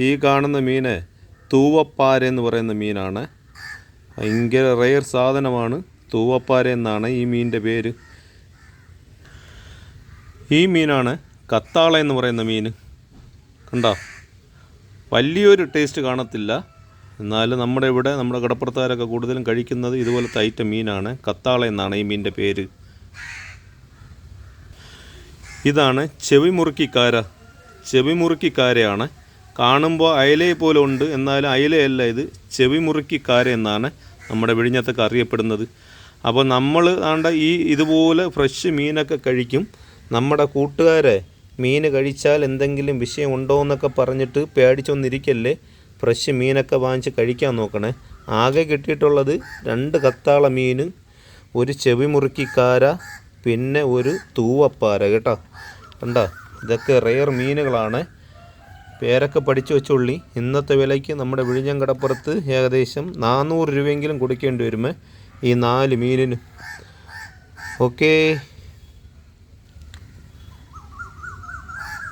ഈ കാണുന്ന മീന് തൂവപ്പാര എന്ന് പറയുന്ന മീനാണ്. ഭയങ്കര റെയർ സാധനമാണ്. തൂവപ്പാര എന്നാണ് ഈ മീനിൻ്റെ പേര്. ഈ മീനാണ് കത്താള എന്ന് പറയുന്ന മീൻ. കണ്ടോ, വലിയൊരു ടേസ്റ്റ് കാണത്തില്ല. എന്നാലും നമ്മുടെ ഇവിടെ നമ്മുടെ കടപ്പുറത്തുകാരൊക്കെ കൂടുതലും കഴിക്കുന്നത് ഇതുപോലത്തെ ഐറ്റം മീനാണ്. കത്താള എന്നാണ് ഈ മീനിൻ്റെ പേര്. ഇതാണ് ചെവിമുറുക്കിക്കാര. ചെവിമുറുക്കിക്കാരയാണ്. കാണുമ്പോൾ അയലയെ പോലെ ഉണ്ട്, എന്നാലും അയലയല്ല, ഇത് ചെവിമുറുക്കിക്കാര എന്നാണ് നമ്മുടെ വിഴിഞ്ഞത്തൊക്കെ അറിയപ്പെടുന്നത്. അപ്പോൾ നമ്മൾ ഇതുപോലെ ഫ്രഷ് മീനൊക്കെ കഴിക്കും. നമ്മുടെ കൂട്ടുകാരെ മീൻ കഴിച്ചാൽ എന്തെങ്കിലും വിഷയമുണ്ടോ എന്നൊക്കെ പറഞ്ഞിട്ട് പേടിച്ചൊന്നിരിക്കല്ലേ. ഫ്രഷ് മീനൊക്കെ വാങ്ങിച്ച് കഴിക്കാൻ നോക്കണേ. ആകെ കിട്ടിയിട്ടുള്ളത് 2 കത്താള മീൻ, ഒരു ചെവിമുറുക്കിക്കാര, പിന്നെ ഒരു തൂവപ്പാര കേട്ടോ. കണ്ടോ, ഇതൊക്കെ റെയർ മീനുകളാണ്. പേരൊക്കെ പഠിച്ചു വെച്ചുള്ളി. ഇന്നത്തെ വിലയ്ക്ക് നമ്മുടെ വിഴിഞ്ഞം കടപ്പുറത്ത് ഏകദേശം 400 രൂപയെങ്കിലും കൊടുക്കേണ്ടി വരുമേ ഈ 4 മീനിന്. ഓക്കേ.